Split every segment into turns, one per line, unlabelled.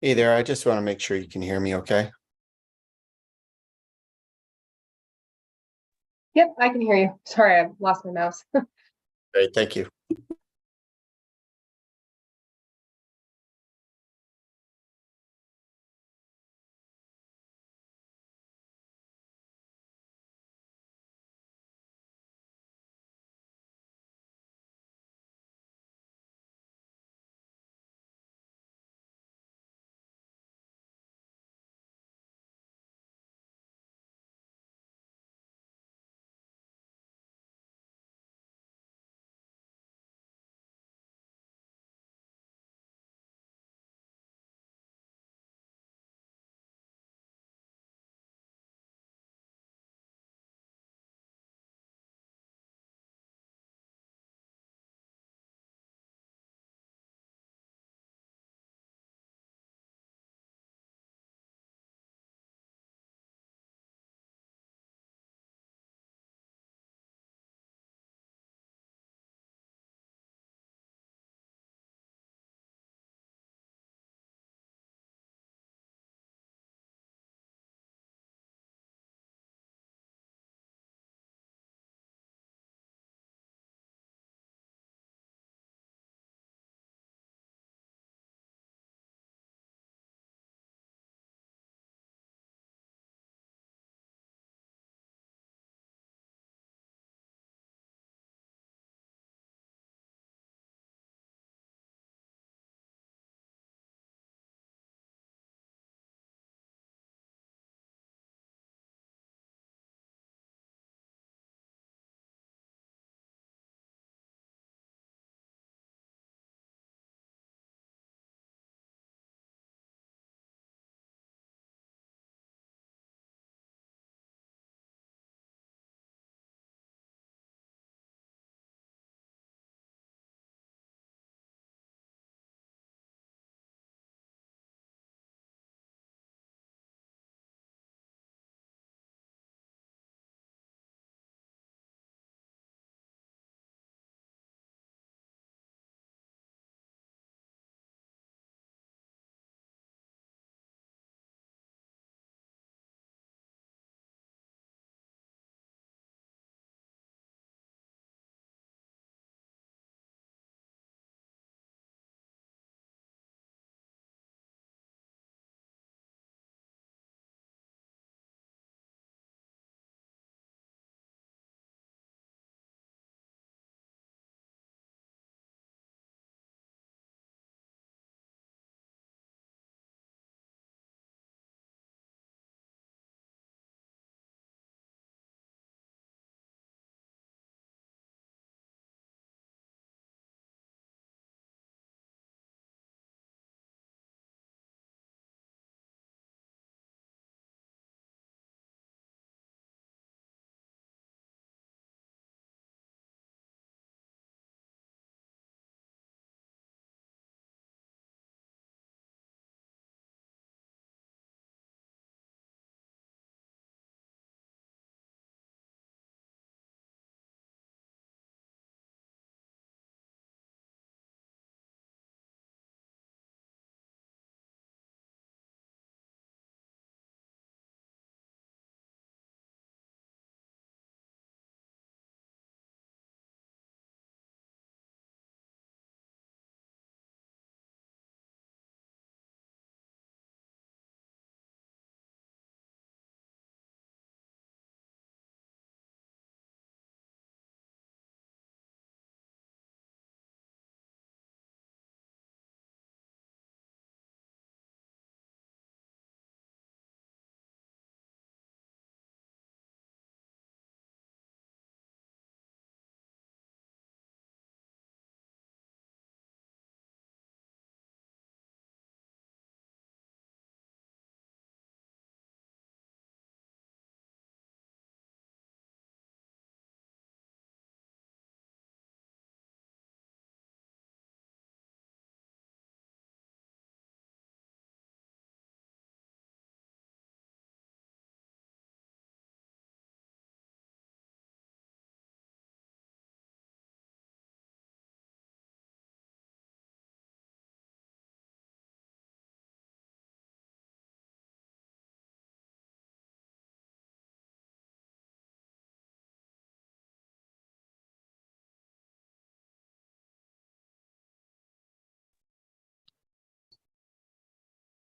Hey there, I just want to make sure you can hear me okay.
Yep, I can hear you. Sorry, I've lost my mouse.
Great, thank you.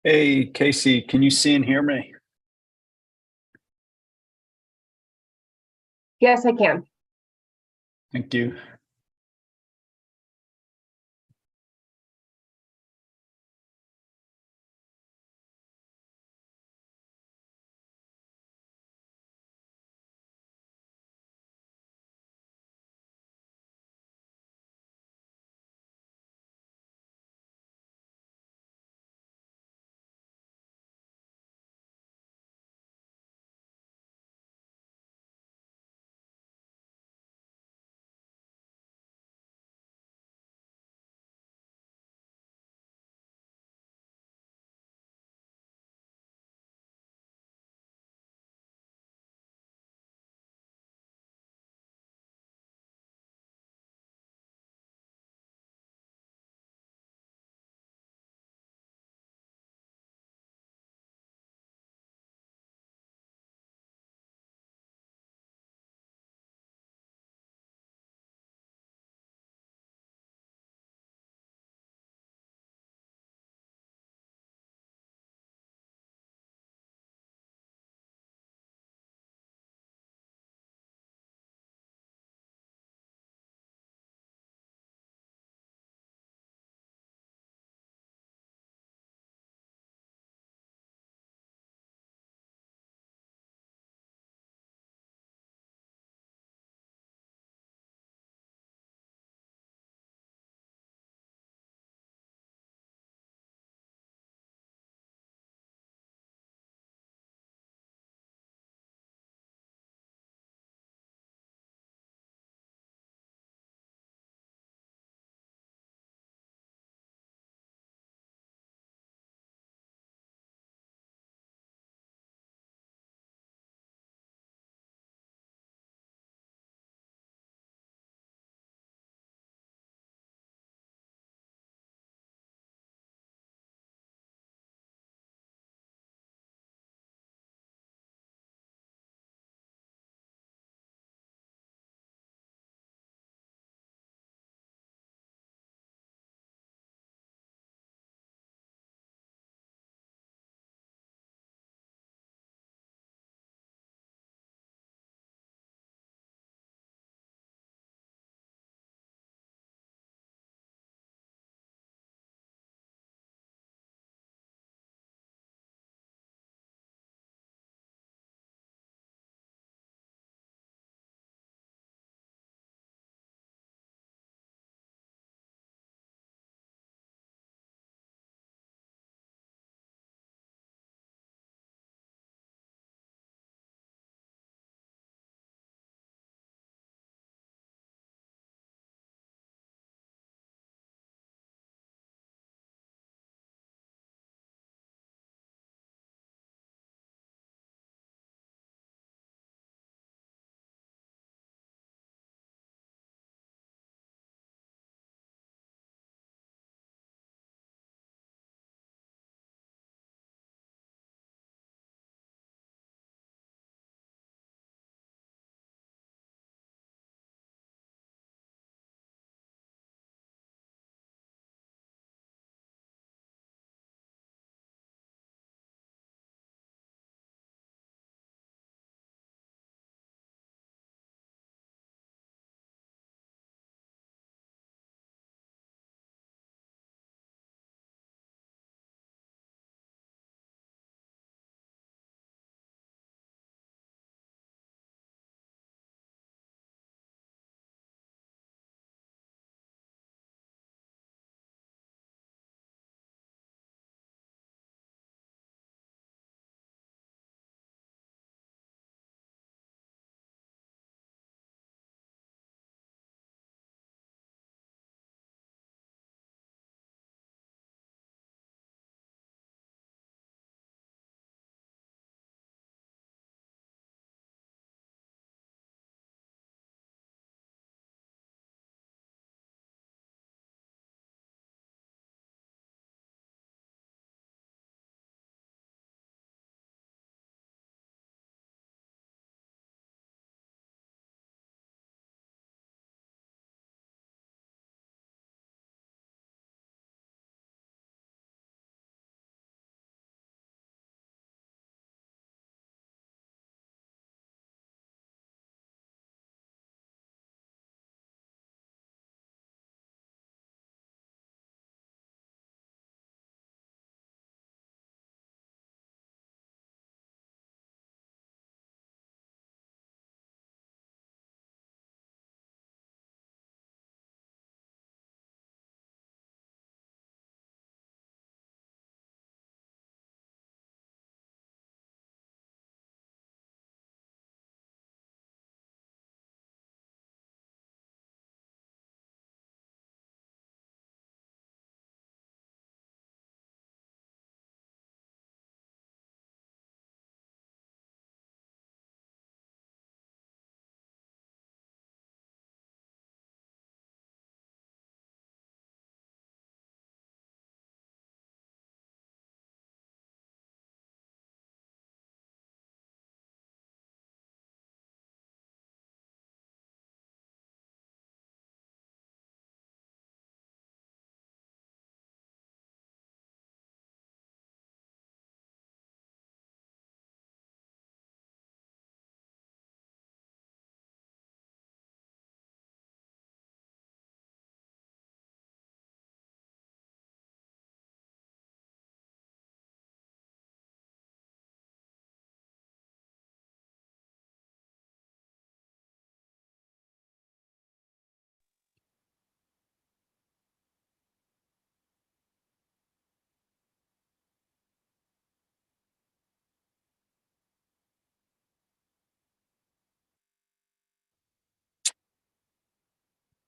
Hey, Casey, can you see and hear me?
Yes, I can.
Thank you.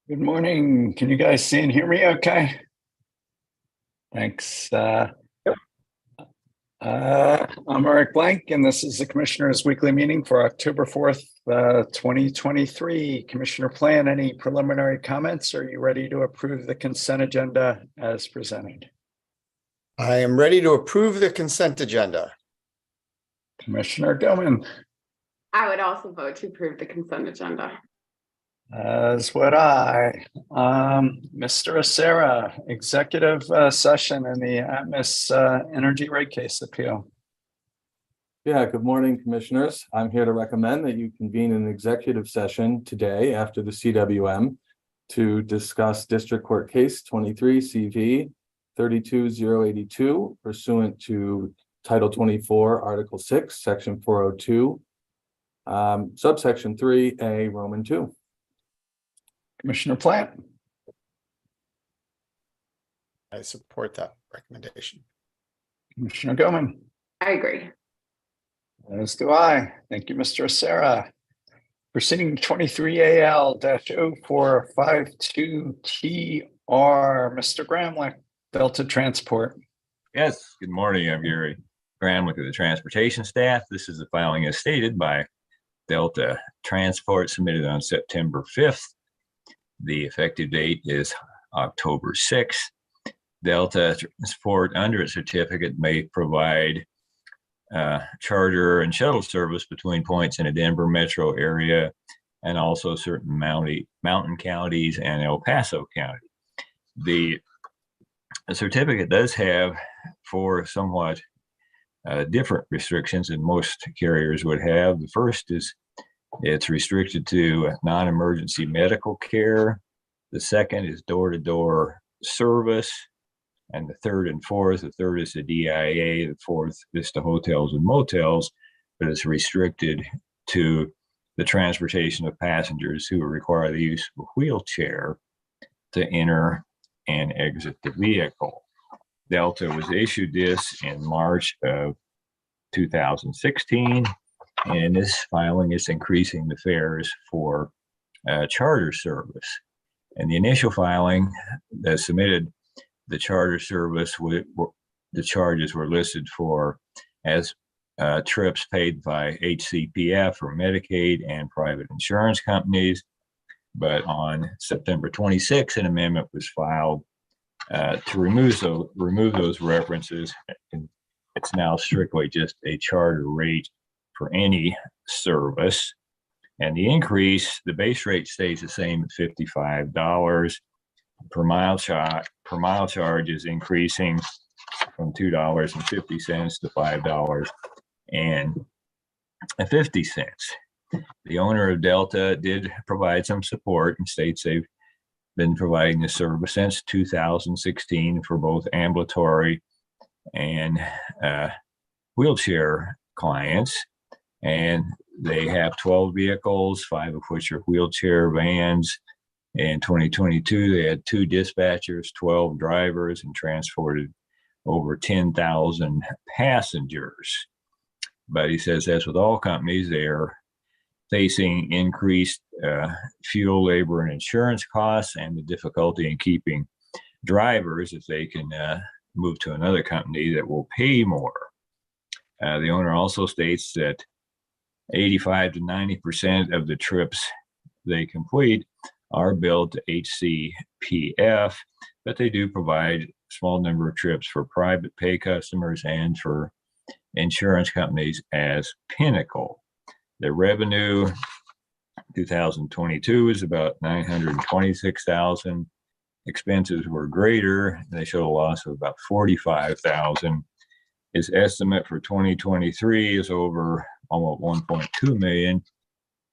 Good morning. Can you guys see and hear me okay? Thanks. I'm Eric Blank, and this is the Commissioner's Weekly Meeting for October 4th, 2023. Commissioner Plan, any preliminary comments? Are you ready to approve the consent agenda as presented?
I am ready to approve the consent agenda.
Commissioner Gilman,
I would also vote to approve the consent agenda.
as would I. Mr. Acera, executive session in the Atmos Energy Rate Case Appeal.
Yeah, good morning, commissioners. I'm here to recommend that you convene an executive session today after the CWM to discuss District Court Case 23 CV 32082 pursuant to Title 24, Article 6, Section 402, subsection 3A, Roman 2.
Commissioner Plant,
I support that recommendation.
Commissioner Gilman,
I agree.
as do I. Thank you, Mr. Acera. Proceeding 23AL-0452TR, Mr. Gramlich, Delta Transport.
Yes, good morning. I'm Gary Gramlich of the transportation staff. This is the filing as stated by Delta Transport, submitted on September 5th. The effective date is October 6th. Delta Transport, under its certificate, may provide charter and shuttle service between points in the Denver metro area and also certain mountain counties and El Paso County. The certificate does have four somewhat different restrictions than most carriers would have. The first is it's restricted to non-emergency medical care. The second is door-to-door service. And the third and fourth, the third is the DIA, the fourth is the hotels and motels, but it's restricted to the transportation of passengers who require the use of a wheelchair to enter and exit the vehicle. Delta was issued this in March of 2016, and this filing is increasing the fares for charter service. And the initial filing that submitted the charter service, the charges were listed for as trips paid by HCPF or Medicaid and private insurance companies. But on September 26th, an amendment was filed to remove those references. And it's now strictly just a charter rate for any service. And the increase, the base rate stays the same at $55 per mile. Per mile charge is increasing from $2.50 to $5.50. The owner of Delta did provide some support and states they've been providing this service since 2016 for both ambulatory and wheelchair clients. And they have 12 vehicles, 5 of which are wheelchair vans. In 2022, they had 2 dispatchers, 12 drivers, and transported over 10,000 passengers. But he says, as with all companies, they are facing increased fuel, labor, and insurance costs, and the difficulty in keeping drivers if they can move to another company that will pay more. The owner also states that 85 to 90% of the trips they complete are billed to HCPF, but they do provide a small number of trips for private pay customers and for insurance companies as Pinnacle. Their revenue 2022 is about $926,000. Expenses were greater. They show a loss of about $45,000. His estimate for 2023 is over almost $1.2 million.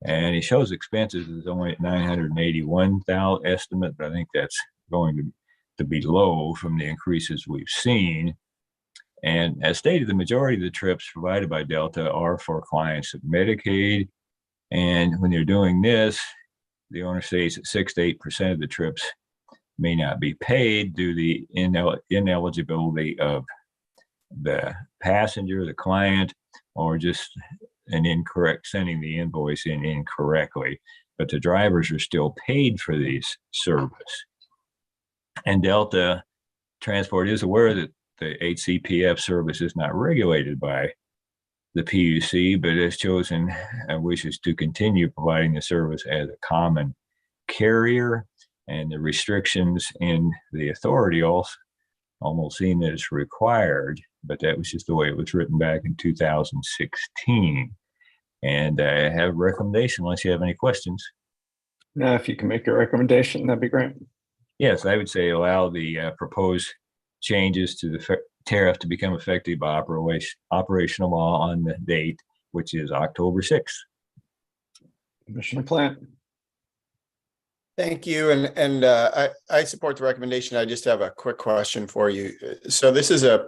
And he shows expenses is only at $981,000 estimate, but I think that's going to be low from the increases we've seen. And as stated, the majority of the trips provided by Delta are for clients of Medicaid. And when they're doing this, the owner states that 6 to 8% of the trips may not be paid due to the ineligibility of the passenger, the client, or just an incorrect sending the invoice in incorrectly. but the drivers are still paid for these service. And Delta Transport is aware that the HCPF service is not regulated by the PUC, but has chosen and wishes to continue providing the service as a common carrier, and the restrictions in the authority also almost seem that it's required, but that was just the way it was written back in 2016. And I have a recommendation unless you have any questions.
Now, if you can make a recommendation, that'd be great.
Yes, I would say allow the proposed changes to the tariff to become effective by operational law on the date, which is October 6th.
Commissioner Plant.
Thank you. And I support the recommendation. I just have a quick question for you. So this is a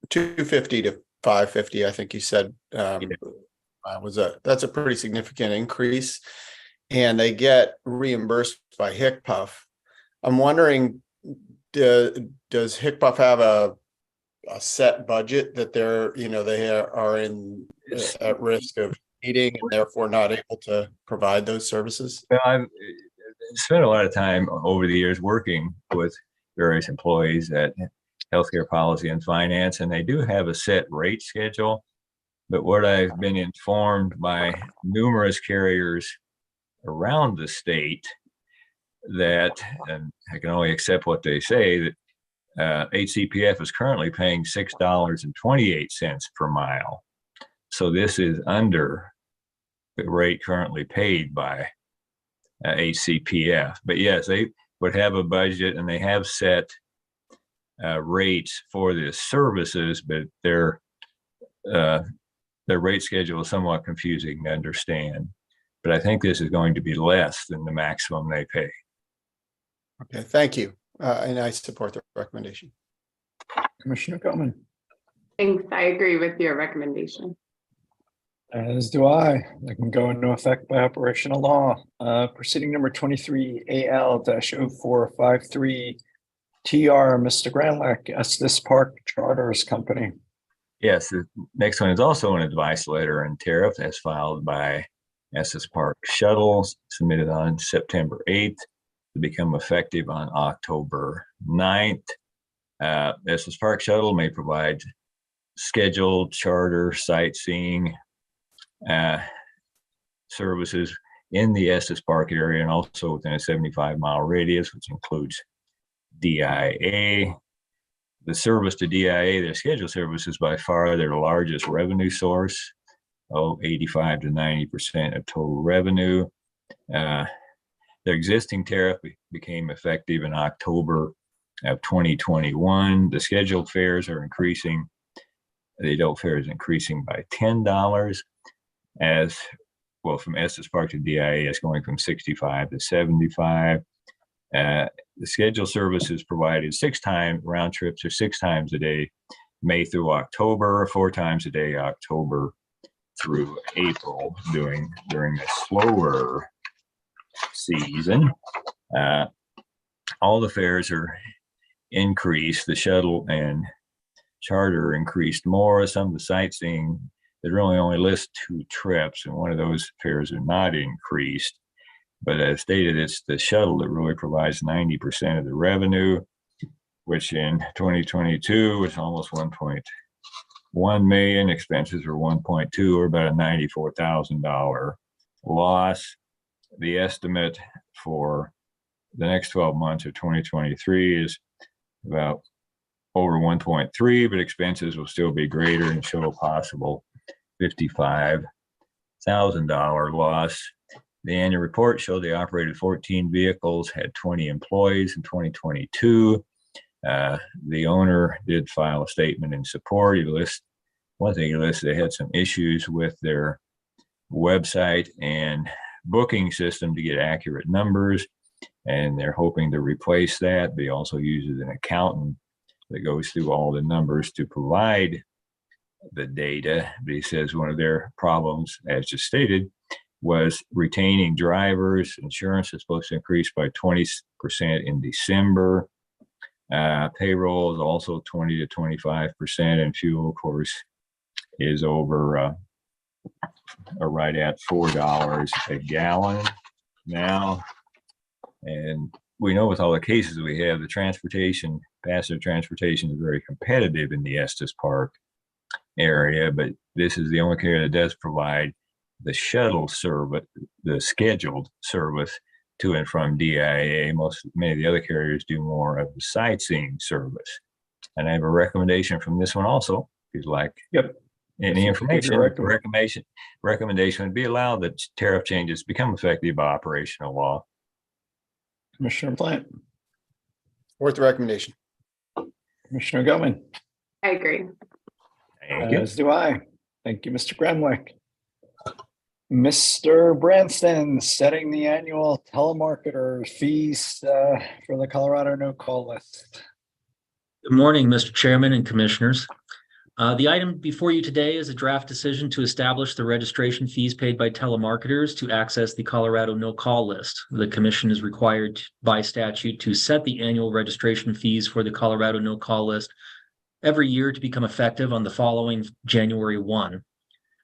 250 to 550, I think you said. That's a pretty significant increase, and they get reimbursed by HCPF. I'm wondering, does HCPF have a set budget that they are at risk of eating and therefore not able to provide those services?
Well, I've spent a lot of time over the years working with various employees at healthcare policy and finance, and they do have a set rate schedule. But what I've been informed by numerous carriers around the state that, and I can only accept what they say, that HCPF is currently paying $6.28 per mile. So this is under the rate currently paid by HCPF. But yes, they would have a budget and they have set rates for the services, but their rate schedule is somewhat confusing to understand. But I think this is going to be less than the maximum they pay.
Okay, thank you. And I support the recommendation.
Commissioner Coleman.
Thanks. I agree with your recommendation.
As do I. That can go into effect by operational law. Proceeding number 23 AL-0453 TR, Mr. Granlach, Estes Park Charters Company.
Yes, the next one is also an advice letter and tariff as filed by Estes Park Shuttles, submitted on September 8th to become effective on October 9th. Estes Park Shuttle may provide scheduled charter sightseeing services in the Estes Park area and also within a 75-mile radius, which includes DIA. The service to DIA, their scheduled service, is by far their largest revenue source, 85 to 90% of total revenue. Their existing tariff became effective in October of 2021. The scheduled fares are increasing. The adult fare is increasing by $10. As well, from Estes Park to DIA, it's going from 65 to 75. The scheduled service is provided 6 times, round trips are 6 times a day, May through October, 4 times a day, October through April, during the slower season. All the fares are increased. The shuttle and charter increased more. Some of the sightseeing, they really only list 2 trips, and one of those fares are not increased. But as stated, it's the shuttle that really provides 90% of the revenue, which in 2022 was almost 1.1 million. Expenses were 1.2, or about a $94,000 loss. The estimate for the next 12 months of 2023 is about over 1.3, but expenses will still be greater and show a possible $55,000 loss. The annual report showed they operated 14 vehicles, had 20 employees in 2022. The owner did file a statement in support. One thing he listed, they had some issues with their website and booking system to get accurate numbers, and they're hoping to replace that. They also use an accountant that goes through all the numbers to provide the data. But he says one of their problems, as just stated, was retaining drivers. Insurance is supposed to increase by 20% in December. Payroll is also 20 to 25%, and fuel, of course, is over right at $4 a gallon. now. And we know with all the cases we have, the transportation, passenger transportation is very competitive in the Estes Park area, but this is the only carrier that does provide the shuttle service, the scheduled service to and from DIA. Many of the other carriers do more of the sightseeing service. And I have a recommendation from this one also, if you'd like.
Yep.
Any information,
recommendation.
recommendation would be allowed that tariff changes become effective by operational law.
Commissioner Plant,
Support the recommendation.
Commissioner Gilman,
I agree.
Thank you.
as do I. Thank you, Mr. Gramlich. Mr. Branston, setting the annual telemarketer fees for the Colorado no-call list.
Good morning, Mr. Chairman and Commissioners. The item before you today is a draft decision to establish the registration fees paid by telemarketers to access the Colorado no-call list. The Commission is required by statute to set the annual registration fees for the Colorado no-call list every year to become effective on the following January 1.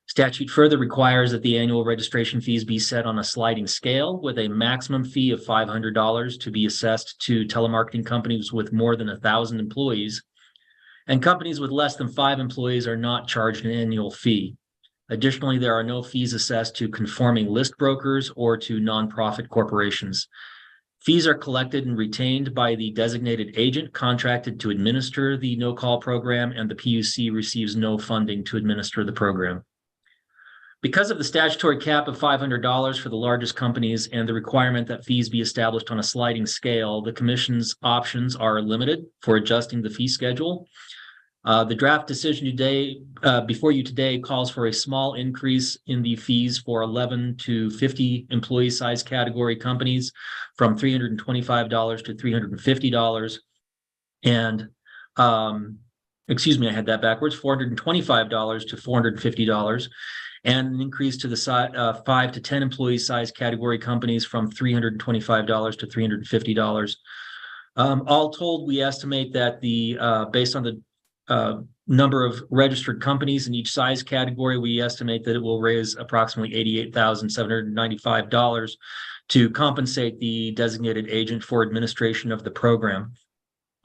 Statute further requires that the annual registration fees be set on a sliding scale with a maximum fee of $500 to be assessed to telemarketing companies with more than 1,000 employees, and companies with less than 5 employees are not charged an annual fee. Additionally, there are no fees assessed to conforming list brokers or to nonprofit corporations. Fees are collected and retained by the designated agent contracted to administer the no-call program, and the PUC receives no funding to administer the program. Because of the statutory cap of $500 for the largest companies and the requirement that fees be established on a sliding scale, the Commission's options are limited for adjusting the fee schedule. The draft decision today, before you today, calls for a small increase in the fees for 11 to 50 employee size category companies from $325 to $350. And, excuse me, I had that backwards, $425 to $450. And an increase to the 5 to 10 employee size category companies from $325 to $350. All told, we estimate that based on the number of registered companies in each size category, we estimate that it will raise approximately $88,795 to compensate the designated agent for administration of the program.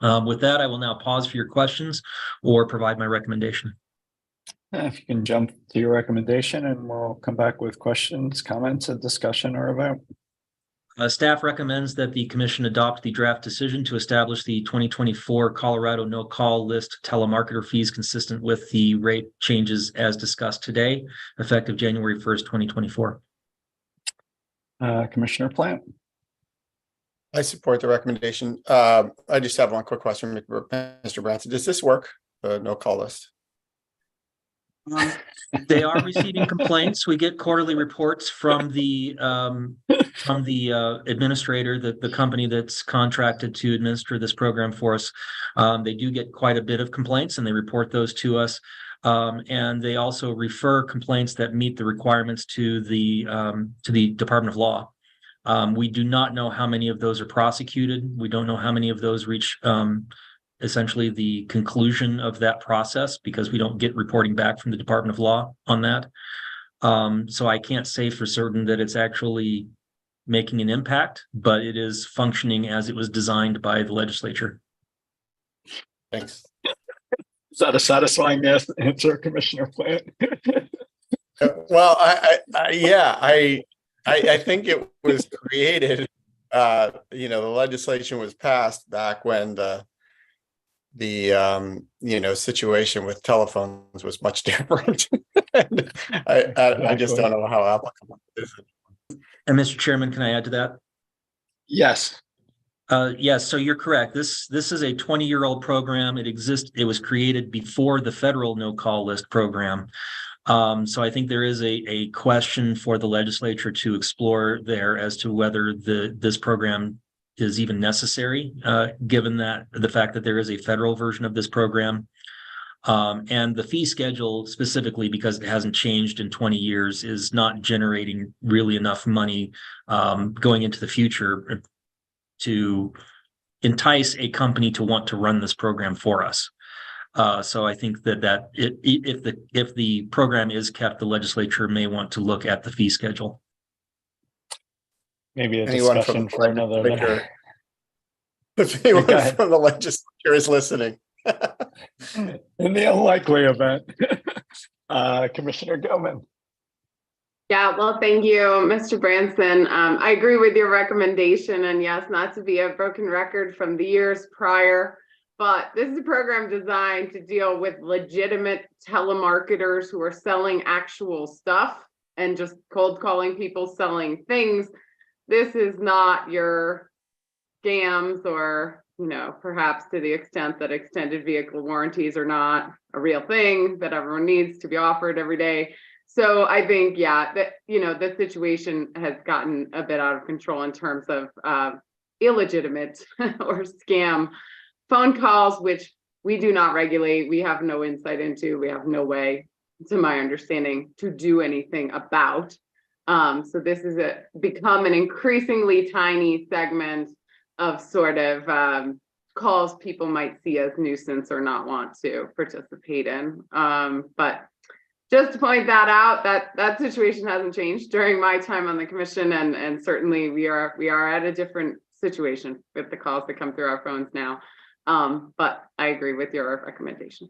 With that, I will now pause for your questions or provide my recommendation.
If you can jump to your recommendation and we'll come back with questions, comments, and discussion or a vote.
Staff recommends that the Commission adopt the draft decision to establish the 2024 Colorado no-call list telemarketer fees consistent with the rate changes as discussed today, effective January 1st, 2024.
Commissioner Plant.
I support the recommendation. I just have one quick question, Mr. Branson. Does this work, the no-call list?
They are receiving complaints. We get quarterly reports from the administrator, the company that's contracted to administer this program for us. They do get quite a bit of complaints, and they report those to us. And they also refer complaints that meet the requirements to the Department of Law. We do not know how many of those are prosecuted. We don't know how many of those reach essentially the conclusion of that process because we don't get reporting back from the Department of Law on that. So I can't say for certain that it's actually making an impact, but it is functioning as it was designed by the legislature.
Thanks.
Is that a satisfying answer, Commissioner Plant?
Well, I think it was created, the legislation was passed back when the situation with telephones was much different. I just don't know how applicable it is.
And Mr. Chairman, can I add to that?
Yes.
Yes, so you're correct. This is a 20-year-old program. It was created before the federal no-call list program. So I think there is a question for the legislature to explore there as to whether this program is even necessary, given that the fact that there is a federal version of this program. And the fee schedule specifically, because it hasn't changed in 20 years, is not generating really enough money going into the future to entice a company to want to run this program for us. So I think that if the program is kept, the legislature may want to look at the fee schedule.
Maybe a
Anyone from
discussion
the
for another day.
legislature. If anyone
Go ahead.
from the legislature is listening.
In the unlikely event. Commissioner Gilman.
Yeah, well, thank you, Mr. Branson. I agree with your recommendation, and yes, not to be a broken record from the years prior, but this is a program designed to deal with legitimate telemarketers who are selling actual stuff and just cold calling people selling things. This is not your scams or, perhaps to the extent that extended vehicle warranties are not a real thing that everyone needs to be offered every day. So I think, yeah, that, the situation has gotten a bit out of control in terms of illegitimate or scam phone calls, which we do not regulate. We have no insight into, we have no way, to my understanding, to do anything about. So this is become an increasingly tiny segment of sort of calls people might see as nuisance or not want to participate in. But just to point that out, that situation hasn't changed during my time on the commission, and certainly we are at a different situation with the calls that come through our phones now. But I agree with your recommendation.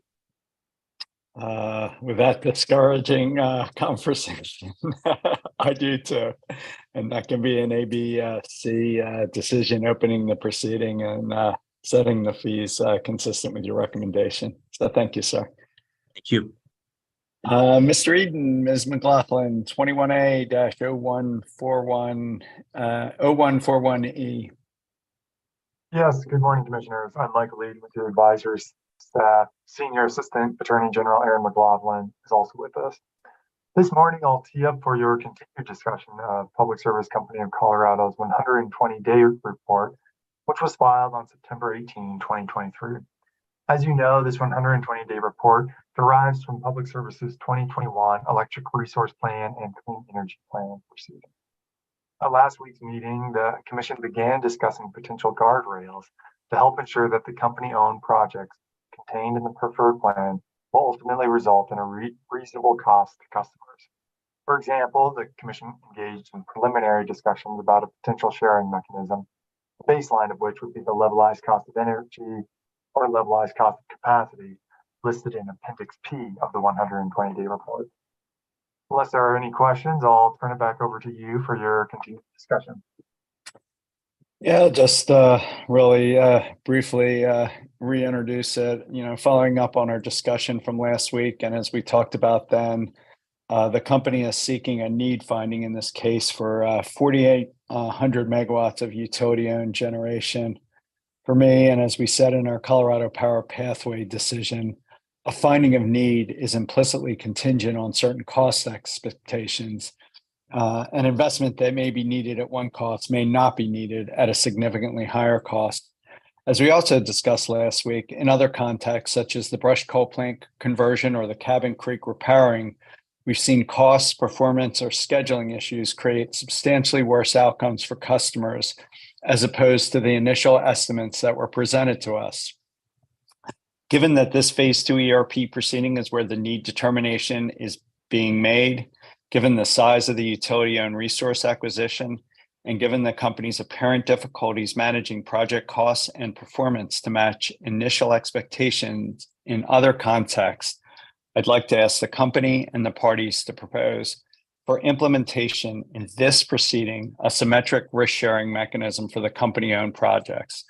With that discouraging conversation, I do too. And that can be an ABC decision, opening the proceeding and setting the fees consistent with your recommendation. So thank you, sir.
Thank you.
Mr. Eden, Ms. McLaughlin, 21A-0141, 0141E.
Yes, good morning, Commissioners. I'm Michael Eden with your advisors staff. Senior Assistant Attorney General Aaron McLaughlin is also with us. This morning, I'll tee up for your continued discussion of Public Service Company of Colorado's 120-day report, which was filed on September 18, 2023. As you know, this 120-day report derives from Public Service's 2021 Electric Resource Plan and Clean Energy Plan proceeding. At last week's meeting, the Commission began discussing potential guardrails to help ensure that the company-owned projects contained in the preferred plan will ultimately result in a reasonable cost to customers. For example, the Commission engaged in preliminary discussions about a potential sharing mechanism, the baseline of which would be the levelized cost of energy or levelized cost of capacity listed in Appendix P of the 120-day report. Unless there are any questions, I'll turn it back over to you for your continued discussion.
Yeah, just really briefly reintroduce it, following up on our discussion from last week. And as we talked about then, the company is seeking a need finding in this case for 4,800 megawatts of utility-owned generation. For me, and as we said in our Colorado Power Pathway decision, a finding of need is implicitly contingent on certain cost expectations. An investment that may be needed at one cost may not be needed at a significantly higher cost. As we also discussed last week, in other contexts, such as the Brush Coal Plant conversion or the Cabin Creek repowering, we've seen costs, performance, or scheduling issues create substantially worse outcomes for customers as opposed to the initial estimates that were presented to us. Given that this phase 2 ERP proceeding is where the need determination is being made, given the size of the utility-owned resource acquisition, and given the company's apparent difficulties managing project costs and performance to match initial expectations in other contexts, I'd like to ask the company and the parties to propose for implementation in this proceeding a symmetric risk-sharing mechanism for the company-owned projects.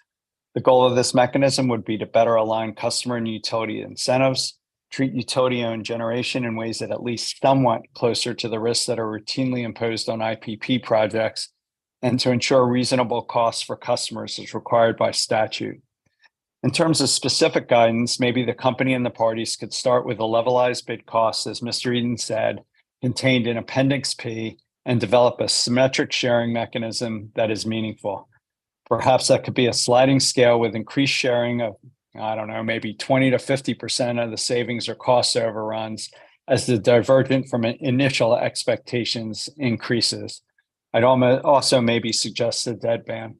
The goal of this mechanism would be to better align customer and utility incentives, treat utility-owned generation in ways that at least somewhat closer to the risks that are routinely imposed on IPP projects, and to ensure reasonable costs for customers as required by statute. In terms of specific guidance, maybe the company and the parties could start with a levelized bid cost, as Mr. Eden said, contained in Appendix P, and develop a symmetric sharing mechanism that is meaningful. Perhaps that could be a sliding scale with increased sharing of, maybe 20 to 50% of the savings or cost overruns as the divergent from initial expectations increases. I'd also maybe suggest a deadband.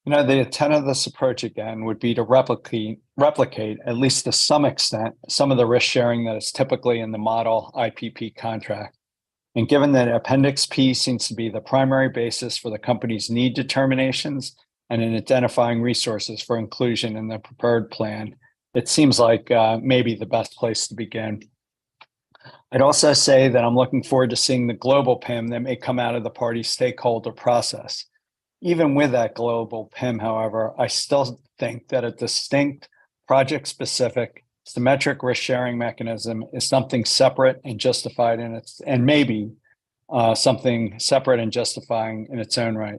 The intent of this approach again would be to replicate, at least to some extent, some of the risk sharing that is typically in the model IPP contract. And given that Appendix P seems to be the primary basis for the company's need determinations and in identifying resources for inclusion in the prepared plan, it seems like maybe the best place to begin. I'd also say that I'm looking forward to seeing the global PIM that may come out of the party stakeholder process. Even with that global PIM, however, I still think that a distinct project-specific symmetric risk-sharing mechanism is something separate and justified in its, and maybe something separate and justifying in its own right.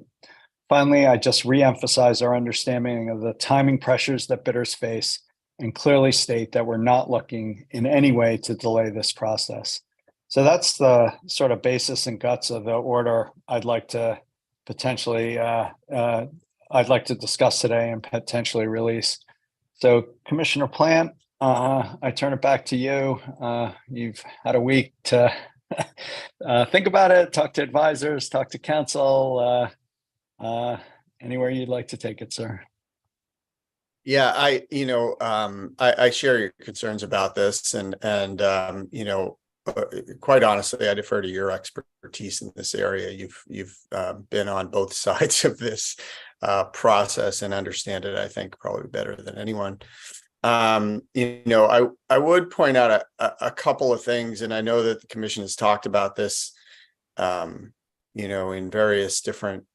Finally, I just reemphasize our understanding of the timing pressures that bidders face and clearly state that we're not looking in any way to delay this process. So that's the sort of basis and guts of the order I'd like to potentially, I'd like to discuss today and potentially release. So Commissioner Plant, I turn it back to you. You've had a week to think about it, talk to advisors, talk to counsel, anywhere you'd like to take it, sir.
Yeah, I share your concerns about this, and quite honestly, I defer to your expertise in this area. You've been on both sides of this process and understand it, I think, probably better than anyone. I would point out a couple of things, and I know that the commission has talked about this, in various different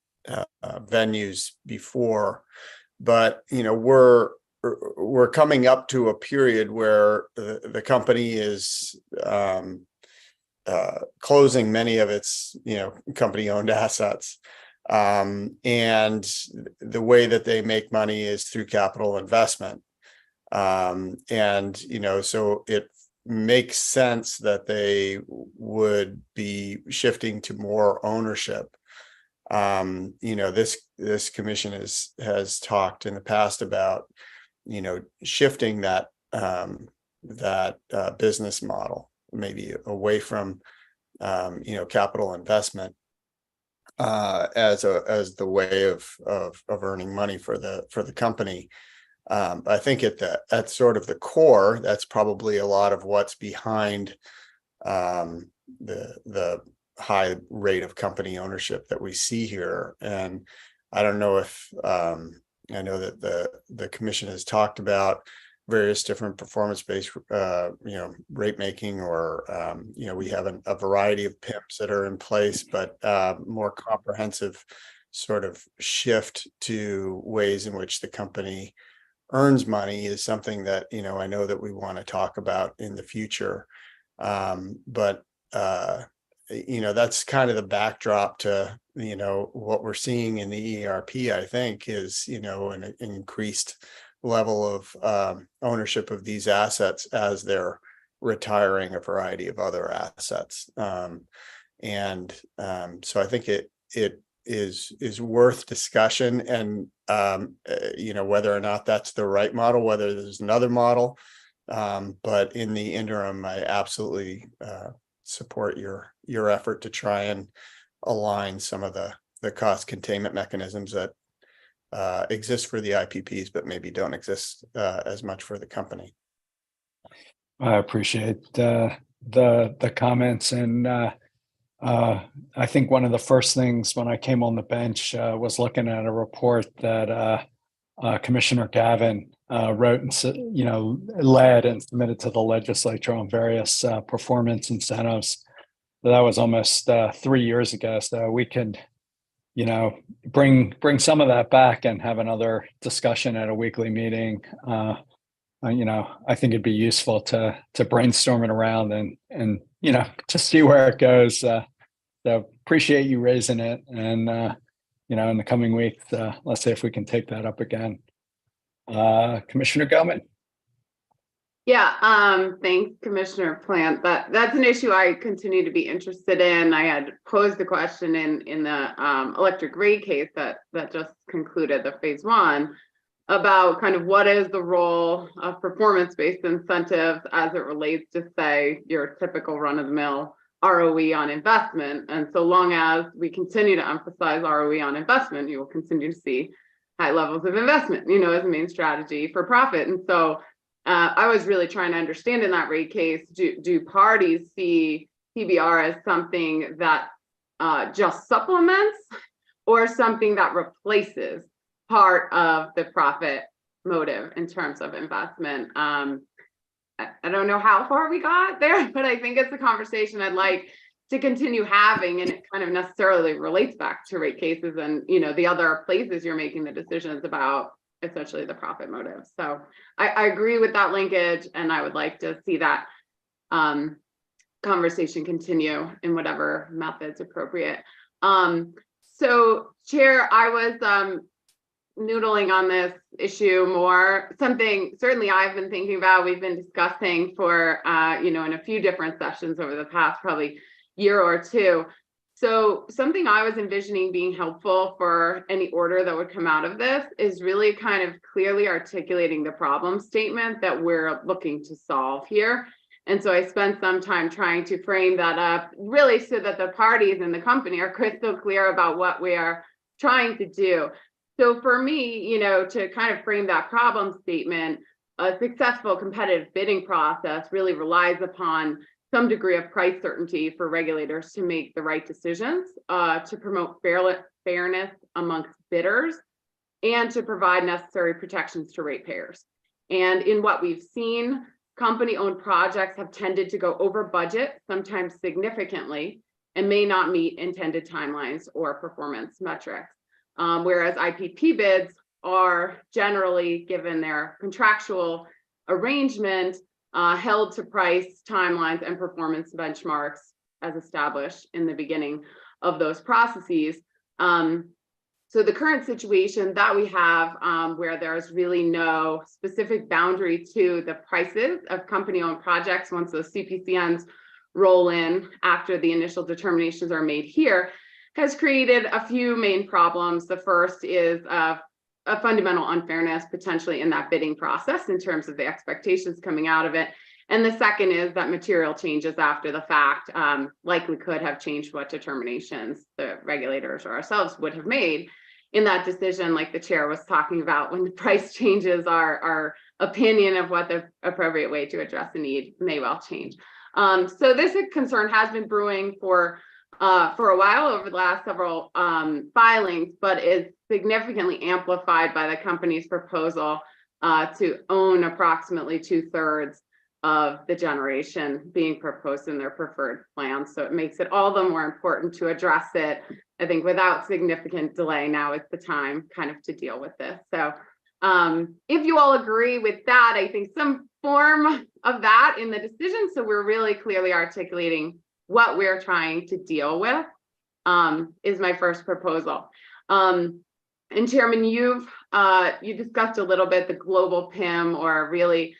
venues before, but we're coming up to a period where the company is closing many of its company-owned assets, and the way that they make money is through capital investment, so it makes sense that they would be shifting to more ownership. This commission has talked in the past about, shifting that business model, maybe away from, capital investment as the way of earning money for the company. I think at sort of the core, that's probably a lot of what's behind the high rate of company ownership that we see here. And I don't know if I know that the commission has talked about various different performance-based rate making, or we have a variety of PIMs that are in place, but more comprehensive sort of shift to ways in which the company earns money is something that I know that we want to talk about in the future. But that's kind of the backdrop to what we're seeing in the ERP. I think is an increased level of ownership of these assets as they're retiring a variety of other assets, so I think it is worth discussion, and whether or not that's the right model, whether there's another model, but in the interim, I absolutely support your effort to try and align some of the cost containment mechanisms that exist for the IPPs, but maybe don't exist as much for the company.
I appreciate the comments, and I think one of the first things when I came on the bench was looking at a report that Commissioner Gavin wrote and led and submitted to the legislature on various performance incentives. That was almost 3 years ago, so we could bring some of that back and have another discussion at a weekly meeting. I think it'd be useful to brainstorm it around and to see where it goes. So appreciate you raising it, and in the coming weeks, let's see if we can take that up again. Commissioner Gelman.
Yeah, thanks, Commissioner Plant. That's an issue I continue to be interested in. I had posed the question in the electric rate case that just concluded, the phase 1, about kind of what is the role of performance-based incentives as it relates to, say, your typical run-of-the-mill ROE on investment. And so long as we continue to emphasize ROE on investment, you will continue to see high levels of investment, as a main strategy for profit. And so I was really trying to understand in that rate case, do parties see PBR as something that just supplements or something that replaces part of the profit motive in terms of investment. I don't know how far we got there, but I think it's a conversation I'd like to continue having, and it kind of necessarily relates back to rate cases and, you know, the other places you're making the decisions about essentially the profit motive. So I agree with that linkage, and I would like to see that conversation continue in whatever methods appropriate. So Chair, I was noodling on this issue more, something certainly I've been thinking about, we've been discussing for, you know, in a few different sessions over the past probably year or two. So something I was envisioning being helpful for any order that would come out of this is really kind of clearly articulating the problem statement that we're looking to solve here. And so I spent some time trying to frame that up really so that the parties in the company are crystal clear about what we are trying to do. So for me, you know, to kind of frame that problem statement, a successful competitive bidding process really relies upon some degree of price certainty for regulators to make the right decisions, to promote fairness amongst bidders, and to provide necessary protections to ratepayers. And in what we've seen, company-owned projects have tended to go over budget, sometimes significantly, and may not meet intended timelines or performance metrics. Whereas IPP bids are generally, given their contractual arrangement, held to price, timelines, and performance benchmarks as established in the beginning of those processes. So the current situation that we have, where there's really no specific boundary to the prices of company-owned projects once those CPCNs roll in after the initial determinations are made here, has created a few main problems. The first is a fundamental unfairness potentially in that bidding process in terms of the expectations coming out of it. And the second is that material changes after the fact likely could have changed what determinations the regulators or ourselves would have made in that decision, like the chair was talking about, when the price changes, our opinion of what the appropriate way to address the need may well change. So this concern has been brewing for a while over the last several filings, but is significantly amplified by the company's proposal to own approximately 2/3 of the generation being proposed in their preferred plan. So it makes it all the more important to address it. I think without significant delay, now is the time kind of to deal with this. So if you all agree with that, I think some form of that in the decision, so we're really clearly articulating what we're trying to deal with, is my first proposal. And Chairman, you discussed a little bit the global PIM, or really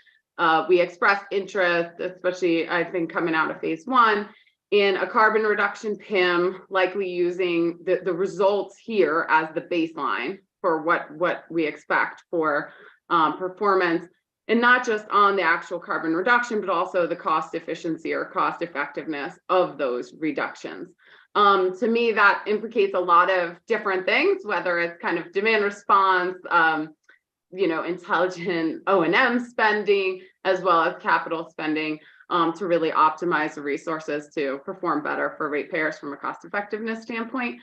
we expressed interest, especially I think coming out of phase 1, in a carbon reduction PIM, likely using the results here as the baseline for what we expect for performance, and not just on the actual carbon reduction, but also the cost efficiency or cost effectiveness of those reductions. To me, that implicates a lot of different things, whether it's kind of demand response, you know, intelligent O&M spending, as well as capital spending, to really optimize the resources to perform better for ratepayers from a cost effectiveness standpoint.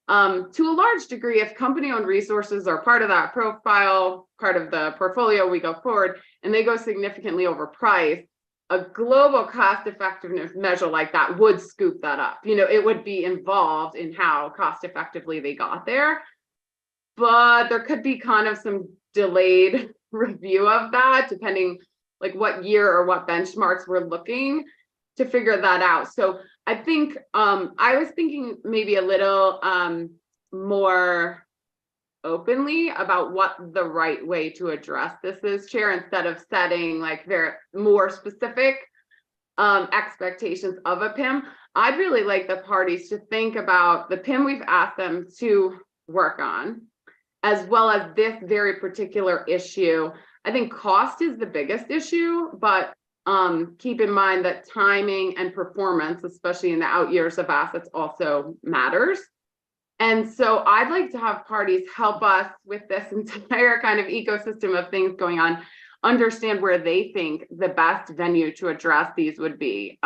To a large degree, if company-owned resources are part of that profile, part of the portfolio we go forward, and they go significantly overpriced, a global cost effectiveness measure like that would scoop that up. You know, it would be involved in how cost effectively they got there, but there could be kind of some delayed review of that, depending like what year or what benchmarks we're looking to figure that out. So I think I was thinking maybe a little more openly about what the right way to address this is, Chair, instead of setting like very more specific expectations of a PIM. I'd really like the parties to think about the PIM we've asked them to work on, as well as this very particular issue. I think cost is the biggest issue, but keep in mind that timing and performance, especially in the out years of assets, also matters. And so I'd like to have parties help us with this entire kind of ecosystem of things going on, understand where they think the best venue to address these would be.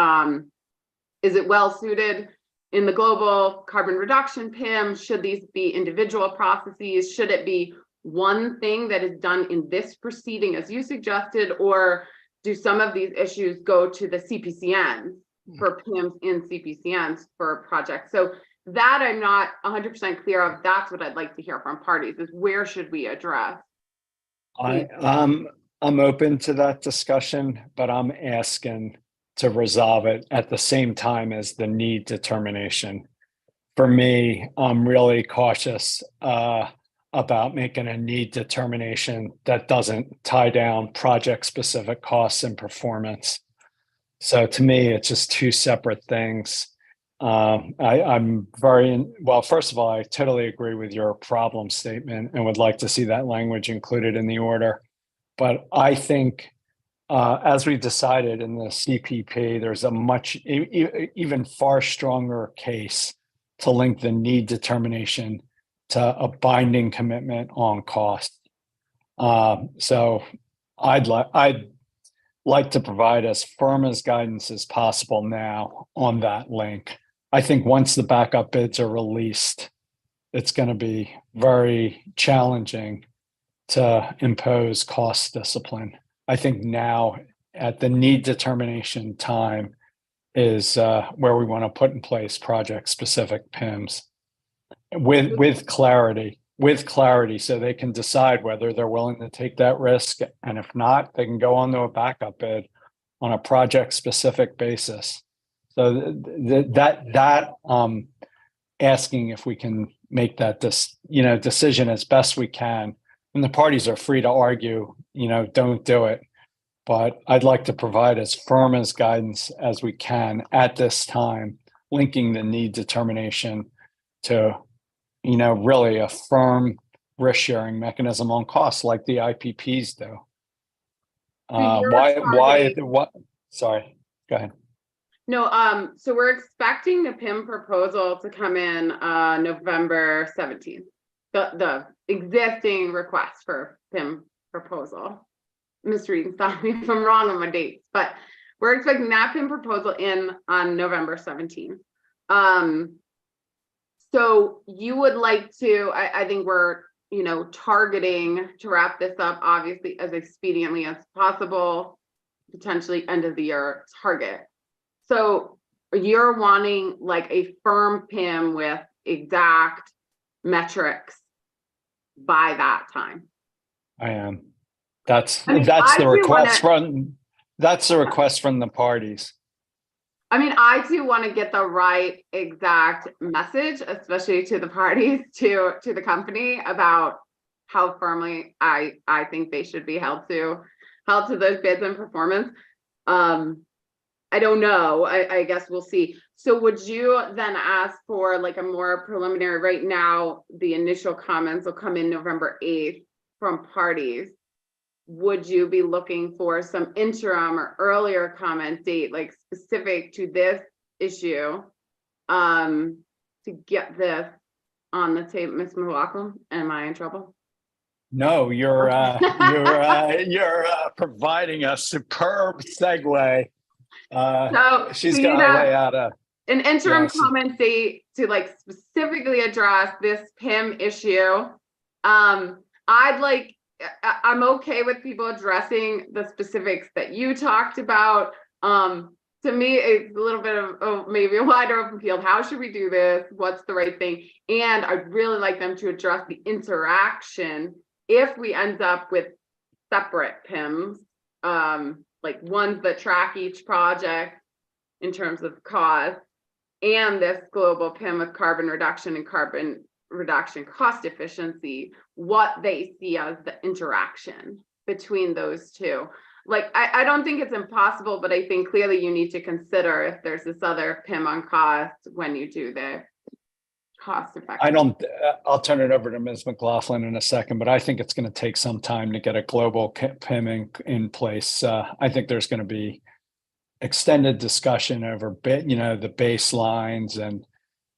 Is it well suited in the global carbon reduction PIM? Should these be individual processes? Should it be one thing that is done in this proceeding as you suggested, or do some of these issues go to the CPCNs for PIMs in CPCNs for projects? So that I'm not 100% clear of. That's what I'd like to hear from parties, is where should we address?
I'm open to that discussion, but I'm asking to resolve it at the same time as the need determination. For me, I'm really cautious about making a need determination that doesn't tie down project-specific costs and performance. So to me, it's just two separate things. I'm well, first of all, I totally agree with your problem statement and would like to see that language included in the order. But I think, as we decided in the CPP, there's a much, even far stronger case to link the need determination to a binding commitment on cost. So I'd like to provide as firm as guidance as possible now on that link. I think once the backup bids are released, it's going to be very challenging to impose cost discipline. I think now at the need determination time is where we want to put in place project-specific PIMs with clarity, so they can decide whether they're willing to take that risk. And if not, they can go on to a backup bid on a project-specific basis. So that asking if we can make that decision as best we can, and the parties are free to argue, don't do it. But I'd like to provide as firm as guidance as we can at this time, linking the need determination to, really a firm risk sharing mechanism on costs like the IPPs do. Sorry, go ahead.
No, so we're expecting the PIM proposal to come in November 17th. The existing request for PIM proposal. Mr. Reed, stop me if I'm wrong on my dates, but we're expecting that PIM proposal in on November 17th. So you would like to, I think we're, targeting to wrap this up, obviously, as expediently as possible, potentially end of the year target. So you're wanting like a firm PIM with exact metrics by that time.
I am. That's the request from the parties.
I mean, I do want to get the right exact message, especially to the parties, to the company, about how firmly I think they should be held to those bids and performance. I don't know. I guess we'll see. So would you then ask for like a more preliminary, right now, the initial comments will come in November 8th from parties. Would you be looking for some interim or earlier comment date, like specific to this issue, to get this on the table? Ms. McLaughlin, am I in trouble?
No, you're providing a superb segue. She's going to lay out
an interim comment date to like specifically address this PIM issue. I'm okay with people addressing the specifics that you talked about. To me, it's a little bit of maybe a wider open field. How should we do this? What's the right thing? And I'd really like them to address the interaction if we end up with separate PIMs, like ones that track each project in terms of cost, and this global PIM with carbon reduction and carbon reduction cost efficiency, what they see as the interaction between those two. Like, I don't think it's impossible, but I think clearly you need to consider if there's this other PIM on cost when you do the cost effective.
I'll turn it over to Ms. McLaughlin in a second, but I think it's going to take some time to get a global PIM in place. I think there's going to be extended discussion over the baselines and,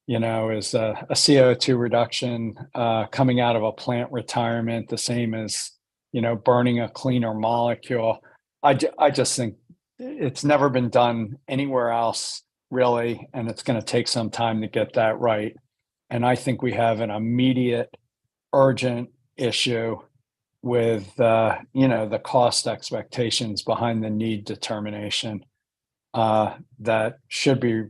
is a CO2 reduction coming out of a plant retirement the same as, burning a cleaner molecule. I just think it's never been done anywhere else really, and it's going to take some time to get that right. And I think we have an immediate, urgent issue with, the cost expectations behind the need determination that should be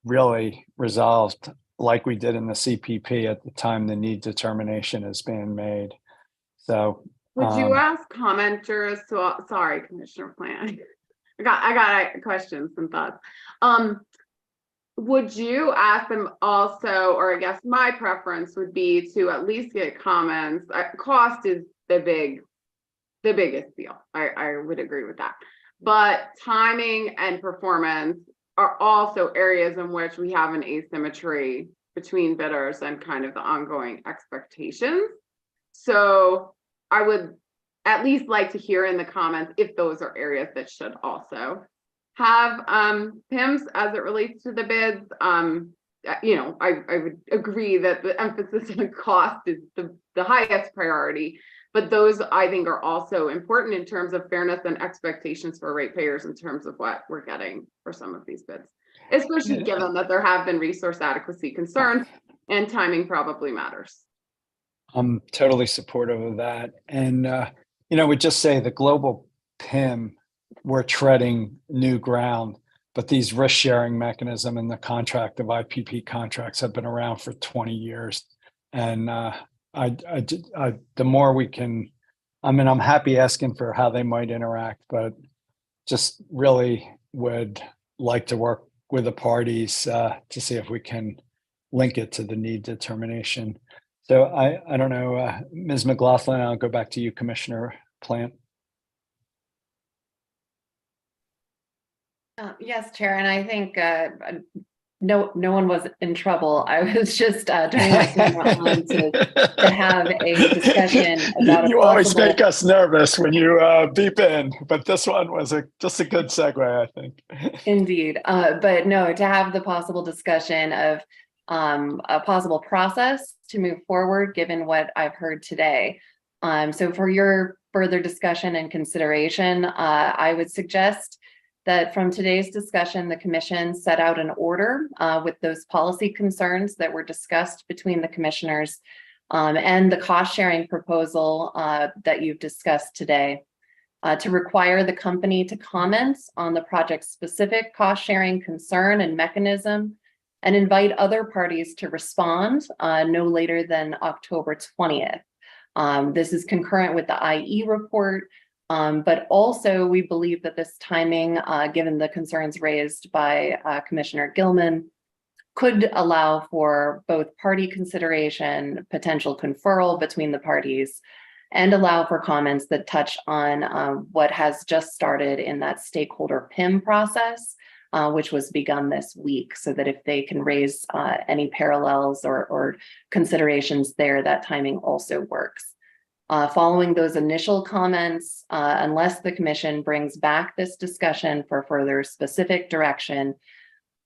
really resolved like we did in the CPP at the time the need determination is being made. So
Would you ask commenters to, sorry, Commissioner Plant. I got questions and thoughts. Would you ask them also, or I guess my preference would be to at least get comments. Cost is the biggest deal. I would agree with that. But timing and performance are also areas in which we have an asymmetry between bidders and kind of the ongoing expectations. So I would at least like to hear in the comments if those are areas that should also have PIMS as it relates to the bids. I would agree that the emphasis on cost is the highest priority, but those I think are also important in terms of fairness and expectations for ratepayers in terms of what we're getting for some of these bids, especially given that there have been resource adequacy concerns and timing probably matters.
I'm totally supportive of that. And, we just say the global PIM, we're treading new ground, but these risk sharing mechanism in the contract of IPP contracts have been around for 20 years. And the more we can, I'm happy asking for how they might interact, but just really would like to work with the parties to see if we can link it to the need determination. So I don't know, Ms. McLaughlin, I'll go back to you, Commissioner Plant.
Yes, Chair, and I think no one was in trouble. I was just turning my camera on to have a discussion about
You always make us nervous when you beep in, but this one was just a good segue, I think.
Indeed, but no, to have the possible discussion of a possible process to move forward, given what I've heard today. So for your further discussion and consideration, I would suggest that from today's discussion, the commission set out an order with those policy concerns that were discussed between the commissioners and the cost sharing proposal that you've discussed today to require the company to comment on the project specific cost sharing concern and mechanism and invite other parties to respond no later than October 20th. This is concurrent with the IE report, but also we believe that this timing, given the concerns raised by Commissioner Gilman, could allow for both party consideration, potential conferral between the parties, and allow for comments that touch on what has just started in that stakeholder PIM process, which was begun this week, so that if they can raise any parallels or considerations there, that timing also works. Following those initial comments, unless the commission brings back this discussion for further specific direction,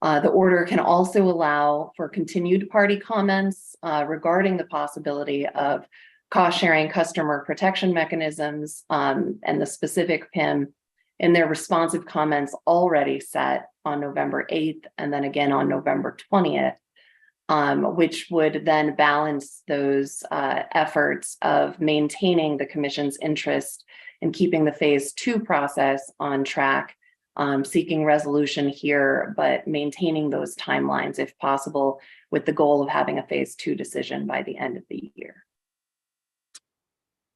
the order can also allow for continued party comments regarding the possibility of cost sharing customer protection mechanisms and the specific PIM in their responsive comments already set on November 8th and then again on November 20th. Which would then balance those efforts of maintaining the commission's interest in keeping the phase 2 process on track, seeking resolution here, but maintaining those timelines if possible, with the goal of having a phase 2 decision by the end of the year.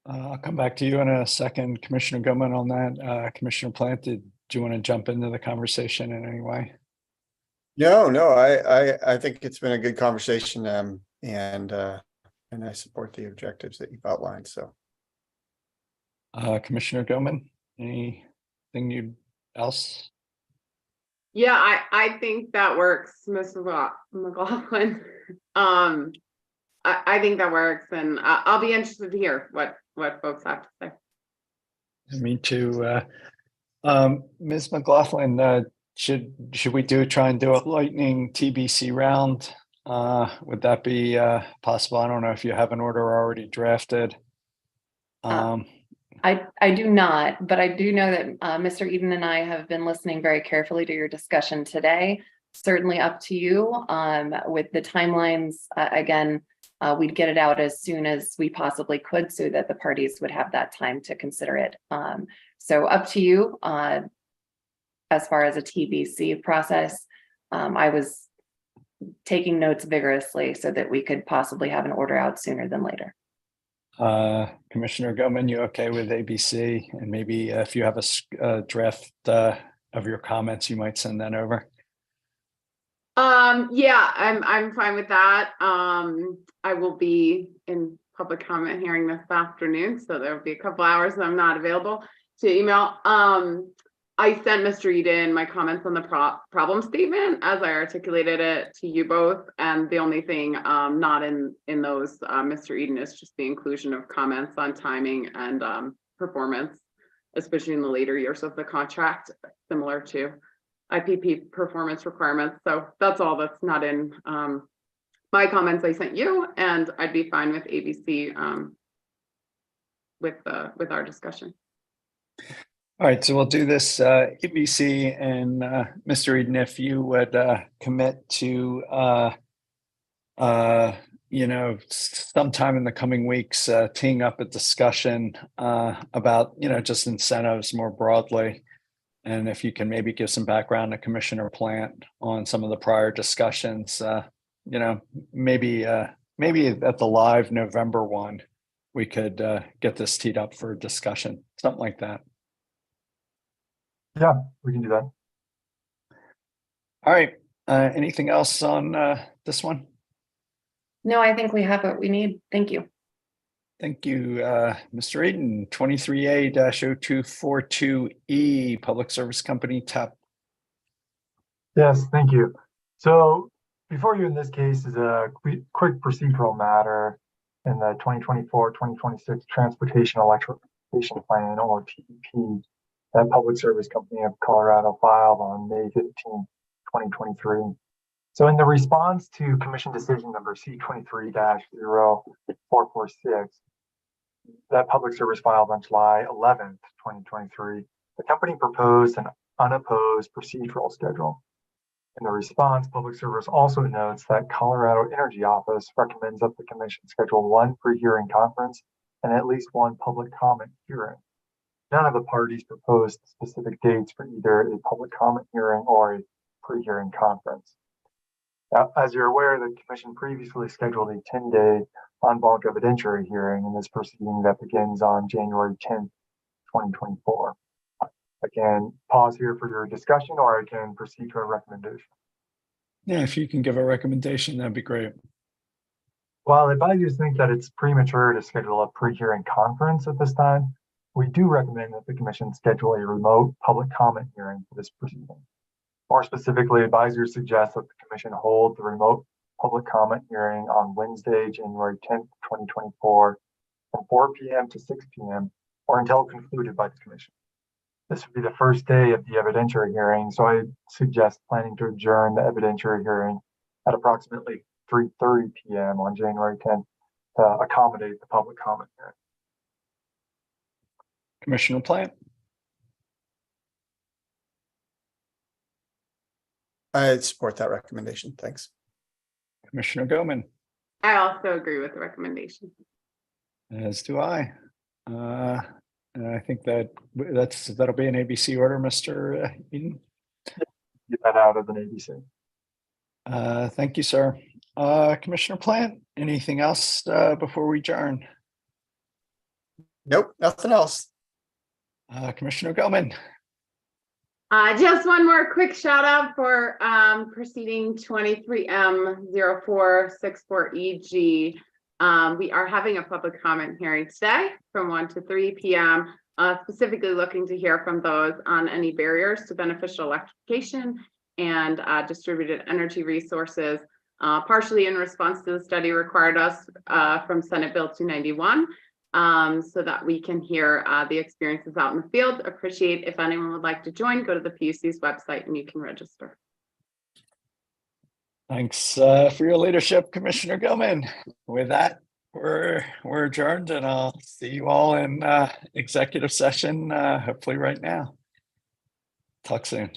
I'll come back to you in a second, Commissioner Gilman, on that. Commissioner Plant, do you want to jump into the conversation in any way?
No, I think it's been a good conversation, and I support the objectives that you've outlined. So,
Commissioner Gilman, anything else?
Yeah, I think that works, Ms. McLaughlin. I think that works, and I'll be interested to hear what folks have to say.
Me too. Ms. McLaughlin, should we try and do a lightning TBC round? Would that be possible? I don't know if you have an order already drafted.
I do not, but I do know that Mr. Eden and I have been listening very carefully to your discussion today. certainly up to you. With the timelines, again, we'd get it out as soon as we possibly could so that the parties would have that time to consider it. So up to you. As far as a TBC process, I was taking notes vigorously so that we could possibly have an order out sooner than later.
Commissioner Goman, you okay with ABC? And maybe if you have a draft of your comments, you might send that over.
Yeah, I'm fine with that. I will be in public comment hearing this afternoon, so there will be a couple hours that I'm not available to email. I sent Mr. Eden my comments on the problem statement as I articulated it to you both, and the only thing not in those, Mr. Eden, is just the inclusion of comments on timing and performance, especially in the later years of the contract, similar to IPP performance requirements. So that's all that's not in my comments I sent you, and I'd be fine with ABC with our discussion.
All right, so we'll do this ABC, and Mr. Eden, if you would commit to sometime in the coming weeks teeing up a discussion about just incentives more broadly, and if you can maybe give some background to Commissioner Plant on some of the prior discussions, maybe at the live November one, we could get this teed up for discussion, something like that.
Yeah, we can do that.
All right. Anything else on this one?
No, I think we have what we need. Thank you.
Thank you, Mr. Eden. 23A-0242E, Public Service Company TAP.
Yes, thank you. So before you in this case is a quick procedural matter in the 2024-2026 Transportation Electrification Plan, or TEP, that Public Service Company of Colorado filed on May 15, 2023. So in the response to Commission Decision number C23-0446, that Public Service filed on July 11th, 2023, the company proposed an unopposed procedural schedule. In the response, Public Service also notes that Colorado Energy Office recommends that the Commission schedule one pre-hearing conference and at least one public comment hearing. None of the parties proposed specific dates for either a public comment hearing or a pre-hearing conference. Now, as you're aware, the Commission previously scheduled a 10-day en banc evidentiary hearing in this proceeding that begins on January 10th, 2024. I can pause here for your discussion, or I can proceed to a recommendation.
Yeah, if you can give a recommendation, that'd be great.
While advisors think that it's premature to schedule a pre-hearing conference at this time, we do recommend that the Commission schedule a remote public comment hearing for this proceeding. More specifically, advisors suggest that the Commission hold the remote public comment hearing on Wednesday, January 10th, 2024, from 4 p.m. to 6 p.m. or until concluded by the Commission. This would be the first day of the evidentiary hearing, so I suggest planning to adjourn the evidentiary hearing at approximately 3:30 p.m. on January 10th to accommodate the public comment hearing.
Commissioner Plant.
I support that recommendation. Thanks.
Commissioner Goman.
I also agree with the recommendation.
As do I. And I think that'll be an ABC order, Mr. Eden.
Get that out of an ABC.
Thank you, sir. Commissioner Plant, anything else before we adjourn?
Nope, nothing else.
Commissioner Goman.
Just one more quick shout out for proceeding 23M0464EG. We are having a public comment hearing today from 1 to 3 p.m. Specifically looking to hear from those on any barriers to beneficial electrification and distributed energy resources, partially in response to the study required us from Senate Bill 291. So that we can hear the experiences out in the field. Appreciate if anyone would like to join, go to the PUC's website and you can register.
Thanks for your leadership, Commissioner Gilman. With that, we're adjourned, and I'll see you all in executive session, hopefully right now. Talk soon.